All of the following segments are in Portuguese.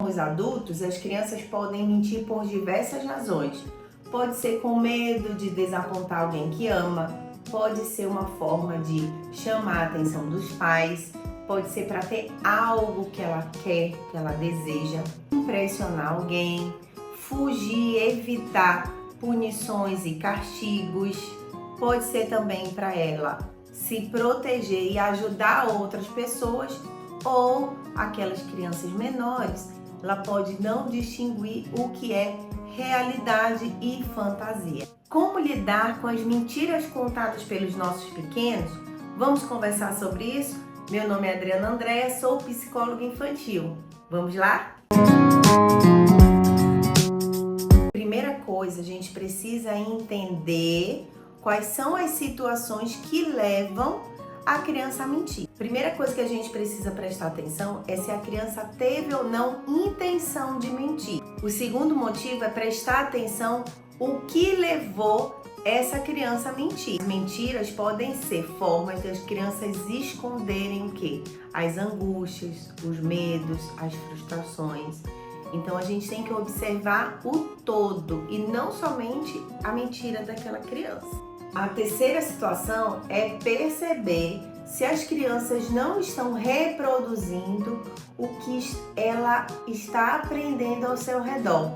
os adultos, as crianças podem mentir por diversas razões. Pode ser com medo de desapontar alguém que ama, pode ser uma forma de chamar a atenção dos pais, pode ser para ter algo que ela quer, que ela deseja, impressionar alguém, fugir, evitar punições e castigos. Pode ser também para ela se proteger e ajudar outras pessoas, ou aquelas crianças menores, ela pode não distinguir o que é realidade e fantasia. Como lidar com as mentiras contadas pelos nossos pequenos? Vamos conversar sobre isso? Meu nome é Adriana Andréa, sou psicóloga infantil. Vamos lá? Primeira coisa, a gente precisa entender quais são as situações que levam a criança a mentir. Primeira coisa que a gente precisa prestar atenção é se a criança teve ou não intenção de mentir. O segundo motivo é prestar atenção o que levou essa criança a mentir. As mentiras podem ser formas das crianças esconderem o quê? As angústias, os medos, as frustrações. Então a gente tem que observar o todo e não somente a mentira daquela criança. A terceira situação é perceber se as crianças não estão reproduzindo o que ela está aprendendo ao seu redor.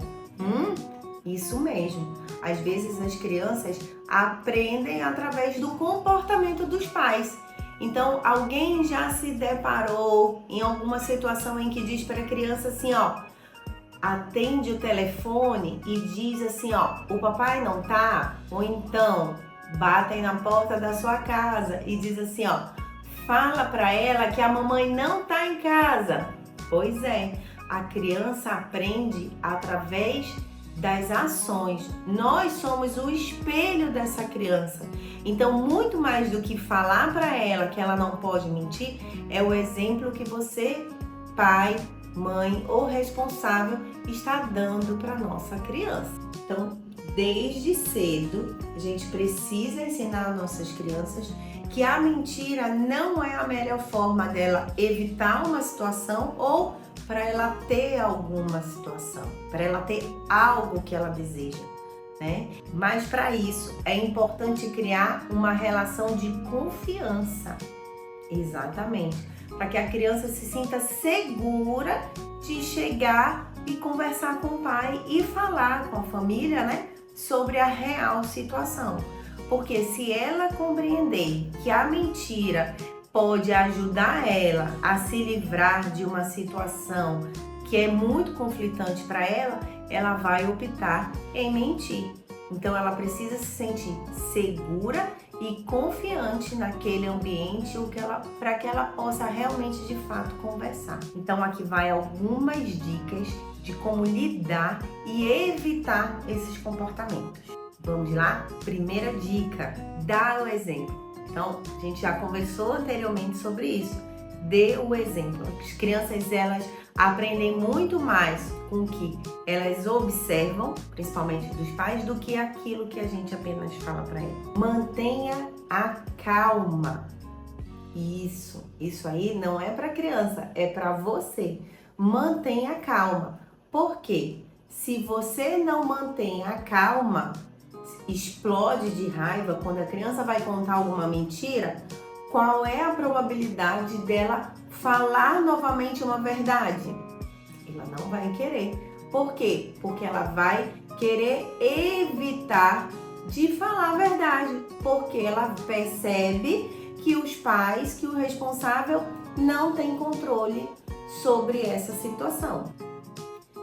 Isso mesmo. Às vezes as crianças aprendem através do comportamento dos pais. Então, alguém já se deparou em alguma situação em que diz para a criança assim, ó, atende o telefone e diz assim, ó, o papai não tá? Ou então, batem na porta da sua casa e diz assim, ó, fala para ela que a mamãe não tá em casa. Pois é, a criança aprende através das ações. Nós somos o espelho dessa criança. Então, muito mais do que falar para ela que ela não pode mentir, é o exemplo que você, pai, mãe ou responsável, está dando para nossa criança. Então, desde cedo, a gente precisa ensinar às nossas crianças que a mentira não é a melhor forma dela evitar uma situação ou para ela ter alguma situação, para ela ter algo que ela deseja, né? Mas para isso é importante criar uma relação de confiança, exatamente, para que a criança se sinta segura de chegar e conversar com o pai e falar com a família, né, sobre a real situação. Porque se ela compreender que a mentira pode ajudar ela a se livrar de uma situação que é muito conflitante para ela, ela vai optar em mentir. Então ela precisa se sentir segura e confiante naquele ambiente para que ela possa realmente de fato conversar. Então aqui vai algumas dicas de como lidar e evitar esses comportamentos. Vamos lá? Primeira dica, dá o exemplo. Então, a gente já conversou anteriormente sobre isso. Dê o exemplo. As crianças, elas aprendem muito mais com o que elas observam, principalmente dos pais, do que aquilo que a gente apenas fala para elas. Mantenha a calma. Isso aí não é para criança, é para você. Mantenha a calma. Por quê? Se você não mantém a calma, explode de raiva quando a criança vai contar alguma mentira, qual é a probabilidade dela falar novamente uma verdade? Ela não vai querer. Por quê? Porque ela vai querer evitar de falar a verdade, porque ela percebe que os pais, que o responsável não tem controle sobre essa situação.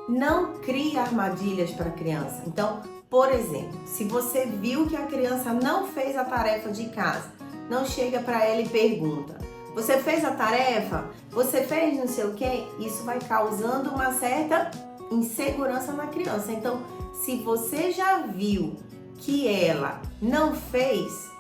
Não crie armadilhas para a criança. Então, por exemplo, se você viu que a criança não fez a tarefa de casa, não chega para ela e pergunta: você fez a tarefa? Você fez não sei o quê? Isso vai causando uma certa insegurança na criança. Então, se você já viu que ela não fez,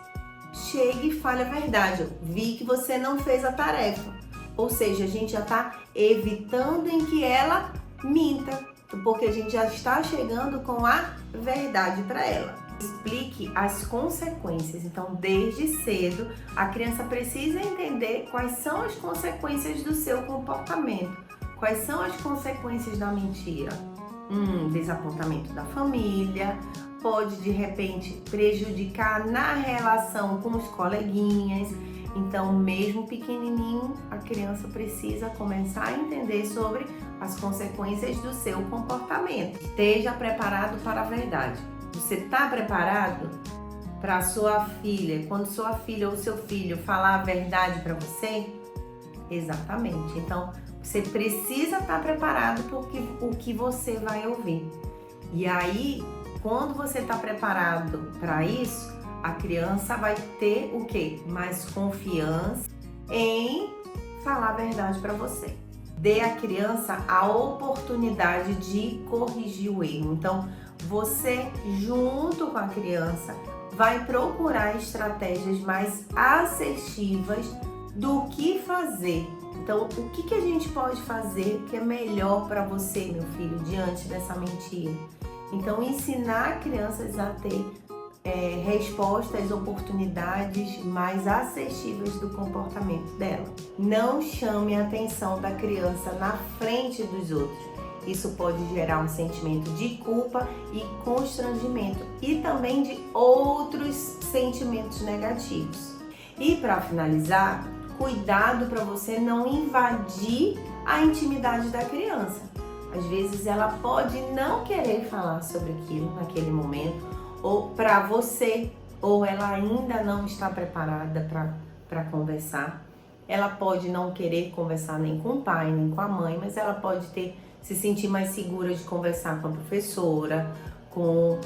chegue e fale a verdade. Eu vi que você não fez a tarefa. Ou seja, a gente já está evitando em que ela minta, porque a gente já está chegando com a verdade para ela. Explique as consequências. Então, desde cedo, a criança precisa entender quais são as consequências do seu comportamento. Quais são as consequências da mentira? Desapontamento da família, pode de repente prejudicar na relação com os coleguinhas. Então, mesmo pequenininho, a criança precisa começar a entender sobre as consequências do seu comportamento. Esteja preparado para a verdade. Você está preparado para sua filha, quando sua filha ou seu filho falar a verdade para você? Exatamente. Então, você precisa estar preparado porque o que você vai ouvir. E aí, quando você está preparado para isso, a criança vai ter o quê? Mais confiança em falar a verdade para você. Dê à criança a oportunidade de corrigir o erro. Então, você, junto com a criança, vai procurar estratégias mais assertivas do que fazer. Então, o que a gente pode fazer que é melhor para você, meu filho, diante dessa mentira? Então, ensinar crianças a ter respostas, oportunidades mais assertivas do comportamento dela. Não chame a atenção da criança na frente dos outros. Isso pode gerar um sentimento de culpa e constrangimento e também de outros sentimentos negativos. E para finalizar, cuidado para você não invadir a intimidade da criança. Às vezes ela pode não querer falar sobre aquilo naquele momento, ou para você, ou ela ainda não está preparada para conversar. Ela pode não querer conversar nem com o pai, nem com a mãe, mas ela pode se sentir mais segura de conversar com a professora, com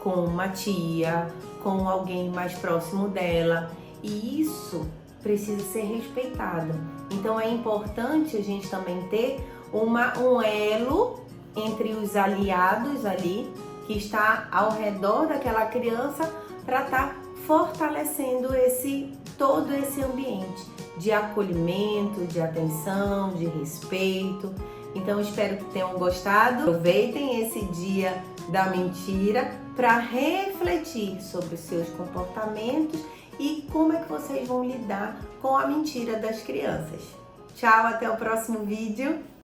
uma tia, com alguém mais próximo dela. E isso precisa ser respeitado. Então é importante a gente também ter um elo entre os aliados ali, que está ao redor daquela criança, para estar fortalecendo todo esse ambiente de acolhimento, de atenção, de respeito. Então espero que tenham gostado. Aproveitem esse dia da mentira para refletir sobre os seus comportamentos e como é que vocês vão lidar com a mentira das crianças. Tchau, até o próximo vídeo.